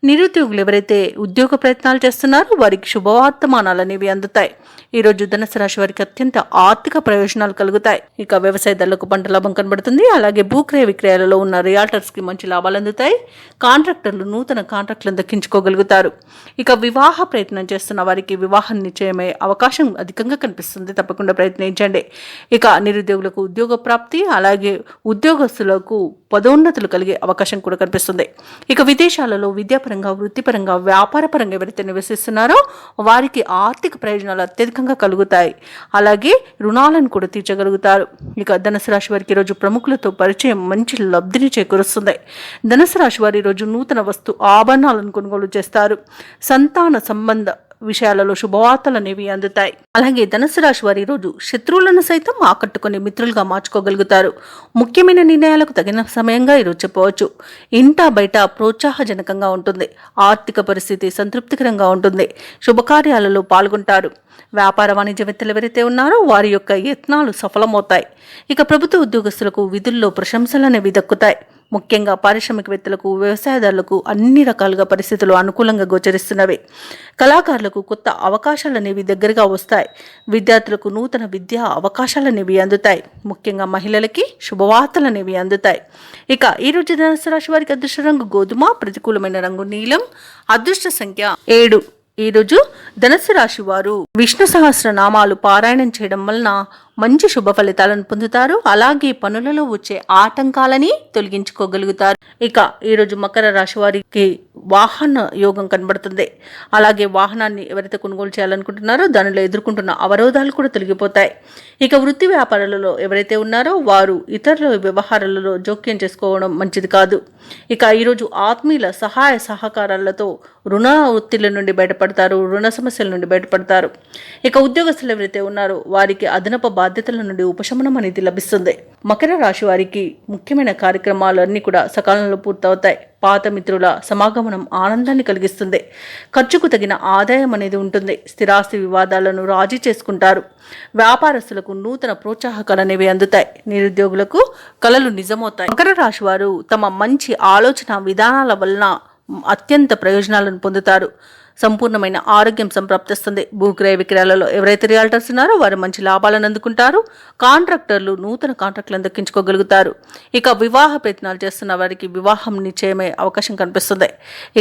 నిరుద్యోగులు ఎవరైతే ఉద్యోగ ప్రయత్నాలు చేస్తున్నారో వారికి శుభవార్తమానాలు అనేవి అందుతాయి. ఈరోజు ధనుసు రాశి వారికి అత్యంత ఆర్థిక ప్రయోజనాలు కలుగుతాయి. ఇక వ్యవసాయదారులకు పంట లాభం కనబడుతుంది. అలాగే భూక్రయ విక్రయాలలో ఉన్న రియాల్టర్స్ కి మంచి లాభాలు అందుతాయి. కాంట్రాక్టర్లు నూతన కాంట్రాక్టులను దక్కించుకోగలుగుతారు. ఇక వివాహ ప్రయత్నం చేస్తున్న వారికి వివాహం నిశ్చయమయ్యే అవకాశం అధికంగా కనిపిస్తుంది. తప్పకుండా ప్రయత్నించండి. ఇక నిరుద్యోగులకు ఉద్యోగ ప్రాప్తి అలాగే ఉద్యోగస్తులకు పదోన్నతులు కలిగే అవకాశం కూడా కనిపిస్తుంది. ఇక విదేశాలలో విద్యాపరంగా వృత్తిపరంగా వ్యాపారపరంగా ఎవరైతే నివసిస్తున్నారో వారికి ఆర్థిక ప్రయోజనాలు అత్యధికంగా కలుగుతాయి. అలాగే రుణాలను కూడా తీర్చగలుగుతారు. ఇక ధనుసు రాశి వారికి ఈరోజు ప్రముఖులతో పరిచయం మంచి లబ్ధిని చేకూరుస్తుంది. ధనుసు రాశి వారి ఈరోజు నూతన వస్తు ఆభరణాలను కొనుగోలు చేస్తారు. సంతాన సంబంధ విషయాలలో శుభవార్తలు అనేవి అందుతాయి. అలాగే ధనుసు రాశి వారి రోజు శత్రువులను సైతం ఆకట్టుకుని మిత్రులుగా మార్చుకోగలుగుతారు. ముఖ్యమైన నిర్ణయాలకు తగిన సమయంగా ఈరోజు చెప్పవచ్చు. ఇంట బయట ప్రోత్సాహజనకంగా ఉంటుంది. ఆర్థిక పరిస్థితి సంతృప్తికరంగా ఉంటుంది. శుభకార్యాలలో పాల్గొంటారు. వ్యాపార వాణిజ్యవేత్తలు ఎవరైతే ఉన్నారో వారి యొక్క యత్నాలు సఫలమవుతాయి. ఇక ప్రభుత్వ ఉద్యోగస్తులకు విధుల్లో ప్రశంసలు అనేవి దక్కుతాయి. ముఖ్యంగా పారిశ్రామికవేత్తలకు వ్యవసాయదారులకు అన్ని రకాలుగా పరిస్థితులు అనుకూలంగా గోచరిస్తున్నవి. కళాకారులకు కొత్త అవకాశాలు అనేవి దగ్గరగా వస్తాయి. విద్యార్థులకు నూతన విద్యా అవకాశాలు అనేవి అందుతాయి. ముఖ్యంగా మహిళలకి శుభవార్తలు అనేవి అందుతాయి. ఇక ఈ రోజు ధనుసు రాశి వారికి అదృష్ట రంగు గోధుమ, ప్రతికూలమైన రంగు నీలం, అదృష్ట సంఖ్య 7. ఈరోజు ధనుసు రాశి వారు విష్ణు సహస్ర నామాలు పారాయణం చేయడం వలన మంచి శుభ ఫలితాలను పొందుతారు. అలాగే పనులలో వచ్చే ఆటంకాలని తొలగించుకోగలుగుతారు. ఇక ఈరోజు మకర రాశి వారికి వాహన యోగం కనబడుతుంది. అలాగే వాహనాన్ని ఎవరైతే కొనుగోలు చేయాలనుకుంటున్నారో దానిలో ఎదుర్కొంటున్న అవరోధాలు కూడా తొలగిపోతాయి. ఇక వృత్తి వ్యాపారాలలో ఎవరైతే ఉన్నారో వారు ఇతరుల వ్యవహారాలలో జోక్యం చేసుకోవడం మంచిది కాదు. ఇక ఈరోజు ఆత్మీయుల సహాయ సహకారాలతో రుణ ఒత్తిళ్ల నుండి బయటపడతారు, రుణ సమస్యల నుండి బయటపడతారు. ఇక ఉద్యోగస్తులు ఎవరైతే ఉన్నారో వారికి అదనపు బాధ్యతల నుండి ఉపశమనం అనేది లభిస్తుంది. మకర రాశి వారికి ముఖ్యమైన కార్యక్రమాలు అన్నీ కూడా సకాలంలో పూర్తవుతాయి. పాత మిత్రుల సమాగమనం ఆనందాన్ని కలిగిస్తుంది. ఖర్చుకు తగిన ఆదాయం అనేది ఉంటుంది. స్థిరాస్తి వివాదాలను రాజీ చేసుకుంటారు. వ్యాపారస్తులకు నూతన ప్రోత్సాహకాలు అనేవి అందుతాయి. నిరుద్యోగులకు కలలు నిజమవుతాయి. మకర రాశి వారు తమ మంచి ఆలోచన విధానాల వలన అత్యంత ప్రయోజనాలను పొందుతారు. సంపూర్ణమైన ఆరోగ్యం సంప్రాప్తిస్తుంది. భూక్రయ విక్రయాలలో ఎవరైతే రియాల్టర్స్ ఉన్నారో వారు మంచి లాభాలను అందుకుంటారు. కాంట్రాక్టర్లు నూతన కాంట్రాక్టులను దక్కించుకోగలుగుతారు. ఇక వివాహ ప్రయత్నాలు చేస్తున్న వారికి వివాహం నిశ్చయమే అవకాశం కనిపిస్తుంది.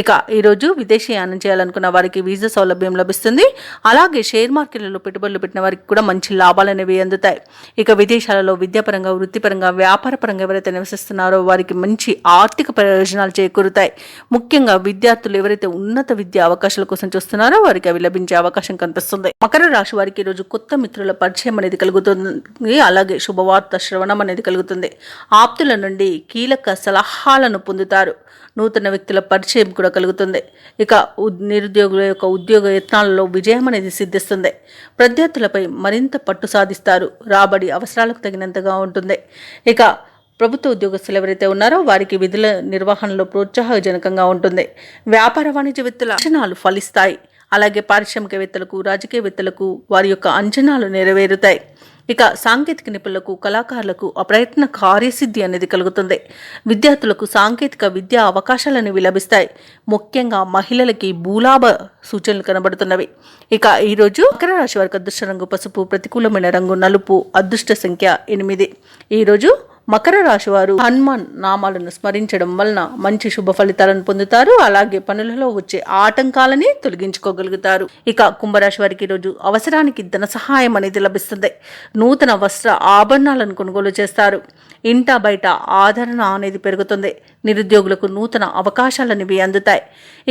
ఇక ఈరోజు విదేశీయానం చేయాలనుకున్న వారికి వీసా సౌలభ్యం లభిస్తుంది. అలాగే షేర్ మార్కెట్లలో పెట్టుబడులు పెట్టిన వారికి కూడా మంచి లాభాలు అనేవి అందుతాయి. ఇక విదేశాలలో విద్యాపరంగా, వృత్తిపరంగా, వ్యాపారపరంగా ఎవరైతే నివసిస్తున్నారో వారికి మంచి ఆర్థిక ప్రయోజనాలు చేకూరుతాయి. ముఖ్యంగా విద్యార్థులు ఎవరైతే ఉన్నత విద్యా అవకాశాలు కోసం చూస్తున్నారో వారికి అవి లభించే అవకాశం కనిపిస్తుంది. మకర రాశి వారికి ఈరోజు కొత్త మిత్రుల పరిచయం అనేది కలుగుతుంది. అలాగే శుభవార్త శ్రవణం అనేది కలుగుతుంది. ఆప్తుల నుండి కీలక సలహాలను పొందుతారు. నూతన వ్యక్తుల పరిచయం కూడా కలుగుతుంది. ఇక నిరుద్యోగుల యొక్క ఉద్యోగ యత్నాలలో విజయం అనేది సిద్ధిస్తుంది. ప్రత్యర్థులపై మరింత పట్టు సాధిస్తారు. రాబడి అవసరాలకు తగినంతగా ఉంటుంది. ఇక ప్రభుత్వ ఉద్యోగస్తులు ఎవరైతే ఉన్నారో వారికి విధుల నిర్వహణలో ప్రోత్సాహజనకంగా ఉంటుంది. వ్యాపార వాణిజ్యవేత్తల అంచనాలు ఫలిస్తాయి. అలాగే పారిశ్రామికవేత్తలకు, రాజకీయవేత్తలకు వారి యొక్క అంచనాలు నెరవేరుతాయి. ఇక సాంకేతిక నిపుణులకు, కళాకారులకు అప్రయత్న కార్యసిద్ధి అనేది కలుగుతుంది. విద్యార్థులకు సాంకేతిక విద్యా అవకాశాలు అనేవి లభిస్తాయి. ముఖ్యంగా మహిళలకి భూలాభ సూచనలు కనబడుతున్నవి. ఇక ఈరోజు మకర రాశి వారికి అదృష్ట రంగు పసుపు, ప్రతికూలమైన రంగు నలుపు, అదృష్ట సంఖ్య 8. ఈరోజు మకర రాశి వారు హనుమాన్ నామాలను స్మరించడం వలన మంచి శుభ ఫలితాలను పొందుతారు. అలాగే పనులలో వచ్చే ఆటంకాలని తొలగించుకోగలుగుతారు. ఇక కుంభరాశి వారికి ఈరోజు అవసరానికి ధన సహాయం అనేది లభిస్తుంది. నూతన వస్త్ర ఆభరణాలను కొనుగోలు చేస్తారు. ఇంట బయట ఆదరణ అనేది పెరుగుతుంది. నిరుద్యోగులకు నూతన అవకాశాలనేవి అందుతాయి.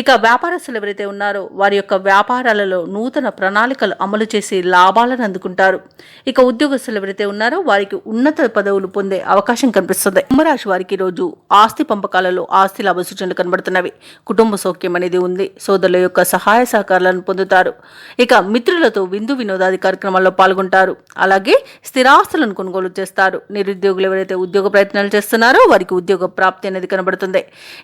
ఇక వ్యాపారస్తులు ఎవరైతే ఉన్నారో వారి యొక్క వ్యాపారాలలో నూతన ప్రణాళికలు అమలు చేసి లాభాలను అందుకుంటారు. ఇక ఉద్యోగస్తులు ఎవరైతే ఉన్నారో వారికి ఉన్నత పదవులు పొందే అవకాశం కనిపిస్తుంది. కుంభరాశి వారికి రోజు ఆస్తి పంపకాలలో ఆస్తి లాభ సూచనలు కనబడుతున్నవి. కుటుంబ సౌఖ్యం అనేది ఉంది. సోదరుల యొక్క సహాయ సహకారాలను పొందుతారు. ఇక మిత్రులతో విందు వినోదాది కార్యక్రమాల్లో పాల్గొంటారు. అలాగే స్థిరాస్తులను కొనుగోలు చేస్తారు. నిరుద్యోగులు ఎవరైతే ఉద్యోగ ప్రయత్నాలు చేస్తున్నారో వారికి ఉద్యోగ ప్రాప్తి అనేది కనబడుతుంది.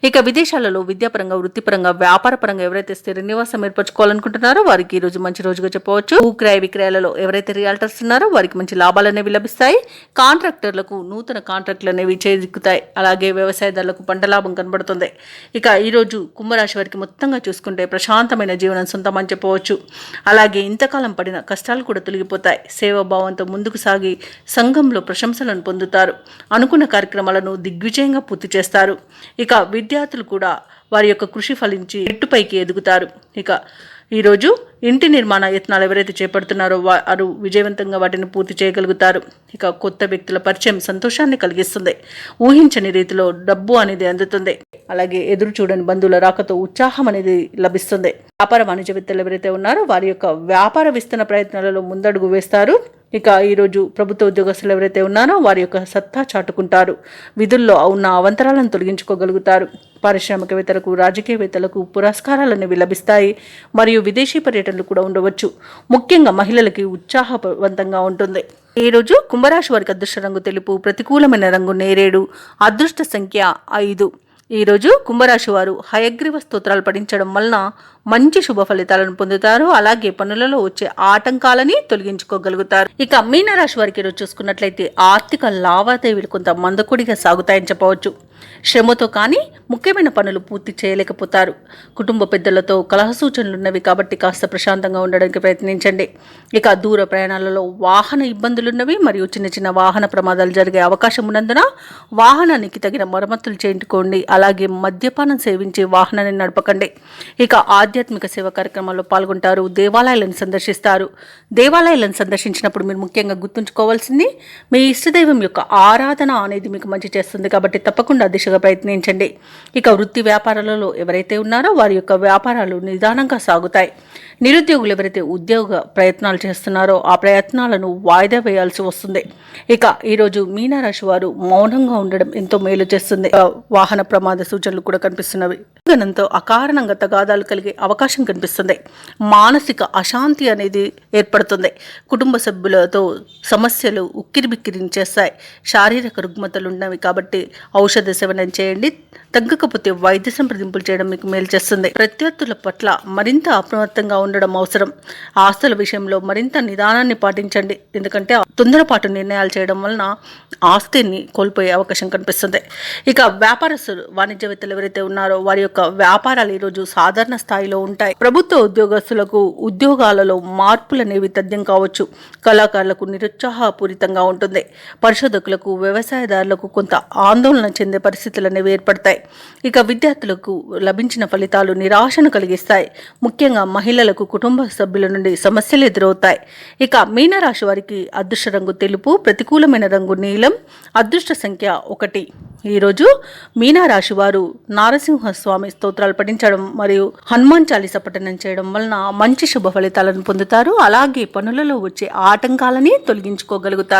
ఇక విదేశాలలో విద్యాపరంగా, వృత్తిపరంగా, వ్యాపారపరంగా ఎవరైతే స్థిర నివాసం ఏర్పరచుకోవాలనుకుంటున్నారో వారికి ఈ రోజు మంచి రోజుగా చెప్పవచ్చు. భూక్రయ విక్రయాలలో ఎవరైతే రియాల్టర్స్ ఉన్నారో వారికి మంచి లాభాలు అనేవి లభిస్తాయి. కాంట్రాక్టర్లకు నూతన కాంట్రాక్టులు అనేవి చేజిక్కుతాయి. అలాగే వ్యవసాయదారులకు పంట లాభం కనబడుతుంది. ఇక ఈరోజు కుంభరాశి వారికి మొత్తంగా చూసుకుంటే ప్రశాంతమైన జీవనం సొంతమని చెప్పవచ్చు. అలాగే ఇంతకాలం పడిన కష్టాలు కూడా తొలగిపోతాయి. సేవాభావంతో ముందుకు సాగి సంఘంలో ప్రశంసలను పొందుతారు. అనుకున్న కార్యక్రమాలను దిగ్విజయంగా పూర్తి చేస్తారు. ఇక విద్యార్థులు కూడా వారి యొక్క కృషి ఫలించి ఎట్టుపైకి ఎదుగుతారు. ఇక ఈరోజు ఇంటి నిర్మాణ యత్నాలు ఎవరైతే చేపడుతున్నారో వారు విజయవంతంగా వాటిని పూర్తి చేయగలుగుతారు. ఇక కొత్త వ్యక్తుల పరిచయం సంతోషాన్ని కలిగిస్తుంది. ఊహించని రీతిలో డబ్బు అనేది అందుతుంది. అలాగే ఎదురు చూడని బంధువుల రాకతో ఉత్సాహం అనేది లభిస్తుంది. వ్యాపార వాణిజ్యవేత్తలు ఎవరైతే ఉన్నారో వారి యొక్క వ్యాపార విస్తరణ ప్రయత్నాలలో ముందడుగు వేస్తారు. ఇక ఈరోజు ప్రభుత్వ ఉద్యోగస్తులు ఎవరైతే ఉన్నారో వారి యొక్క సత్తా చాటుకుంటారు. విధుల్లో ఉన్న అవంతరాలను తొలగించుకోగలుగుతారు. పారిశ్రామికవేత్తలకు, రాజకీయవేత్తలకు పురస్కారాలు అనేవి లభిస్తాయి. మరియు విదేశీ పర్యటనలు కూడా ఉండవచ్చు. ముఖ్యంగా మహిళలకి ఉత్సాహవంతంగా ఉంటుంది. ఈరోజు కుంభరాశి వారికి అదృష్ట రంగు తెలుపు, ప్రతికూలమైన రంగు నేరేడు, అదృష్ట సంఖ్య 5. ఈరోజు కుంభరాశి వారు హయగ్రీవ స్తోత్రాలు పఠించడం వలన మంచి శుభ ఫలితాలను పొందుతారు. అలాగే పనులలో వచ్చే ఆటంకాలని తొలగించుకోగలుగుతారు. ఇక మీనరాశి వారికి ఈరోజు చూసుకున్నట్లయితే ఆర్థిక లావాదేవీలు కొంత మందకొడిగా సాగుతాయని చెప్పవచ్చు. శ్రమతో కానీ ముఖ్యమైన పనులు పూర్తి చేయలేకపోతారు. కుటుంబ పెద్దలతో కలహ సూచనలు ఉన్నవి కాబట్టి కాస్త ప్రశాంతంగా ఉండడానికి ప్రయత్నించండి. ఇక దూర ప్రయాణాలలో వాహన ఇబ్బందులున్నవి మరియు చిన్న చిన్న వాహన ప్రమాదాలు జరిగే అవకాశం ఉన్నందున వాహనానికి తగిన మరమ్మతులు చేయించుకోండి. అలాగే మద్యపానం సేవించి వాహనాన్ని నడపకండి. ఇక ఆధ్యాత్మిక సేవ కార్యక్రమాల్లో పాల్గొంటారు, దేవాలయాలను సందర్శిస్తారు. దేవాలయాలను సందర్శించినప్పుడు మీరు ముఖ్యంగా గుర్తుంచుకోవాల్సింది మీ ఇష్టదైవం యొక్క ఆరాధన అనేది మీకు మంచి చేస్తుంది కాబట్టి తప్పకుండా దిశగా ప్రయత్నించండి. ఇక వృత్తి వ్యాపారాలలో ఎవరైతే ఉన్నారో వారి యొక్క వ్యాపారాలు నిదానంగా సాగుతాయి. నిరుద్యోగులు ఎవరైతే ఉద్యోగ ప్రయత్నాలు చేస్తున్నారో ఆ ప్రయత్నాలను వాయిదా వేయాల్సి వస్తుంది. ఇక ఈరోజు మీనరాశి వారు మౌనంగా ఉండడం ఎంతో మేలు చేస్తుంది. వాహన ప్రమాద సూచనలు కూడా కనిపిస్తున్నవి. గనంతో అకారణంగా తగాదాలు కలిగే అవకాశం కనిపిస్తుంది. మానసిక అశాంతి అనేది ఏర్పడుతుంది. కుటుంబ సభ్యులతో సమస్యలు ఉక్కిరిబిక్కిరిని చేస్తాయి. శారీరక రుగ్మతలు ఉన్నవి కాబట్టి ఔషధ సేవనం చేయండి. తగ్గకపోతే వైద్య సంప్రదింపులు చేయడం మీకు మేలు చేస్తుంది. ప్రత్యర్థుల పట్ల మరింత అప్రమత్తంగా ఉండడం అవసరం. ఆస్తుల విషయంలో మరింత నిదానాన్ని పాటించండి. ఎందుకంటే తొందరపాటు నిర్ణయాలు చేయడం వలన ఆస్తిని కోల్పోయే అవకాశం కనిపిస్తుంది. ఇక వ్యాపారస్తులు, వాణిజ్యవేత్తలు ఎవరైతే ఉన్నారో వారి యొక్క వ్యాపారాలు ఈరోజు సాధారణ స్థాయిలో ఉంటాయి. ప్రభుత్వ ఉద్యోగస్తులకు ఉద్యోగాలలో మార్పులు అనేవి తథ్యం కావచ్చు. కళాకారులకు నిరుత్సాహపూరితంగా ఉంటుంది. పరిశోధకులకు, వ్యవసాయదారులకు కొంత ఆందోళన చెందే పరిస్థితులు అనేవి ఏర్పడతాయి. ఇక విద్యార్థులకు లభించిన ఫలితాలు నిరాశను కలిగిస్తాయి. ముఖ్యంగా మహిళలకు కుటుంబ సభ్యుల నుండి సమస్యలు ఎదురవుతాయి. ఇక మీనరాశి వారికి అదృష్ట రంగు తెలుపు, ప్రతికూలమైన రంగు నీలం, అదృష్ట సంఖ్య 1. ఈరోజు మీనరాశి వారు నారసింహస్వామి స్తోత్రాలు పఠించడం మరియు హనుమాన్ చాలీస పఠనం చేయడం వలన మంచి శుభ ఫలితాలను పొందుతారు. అలాగే పనులలో వచ్చే ఆటంకాలని తొలగించుకోగలుగుతారు.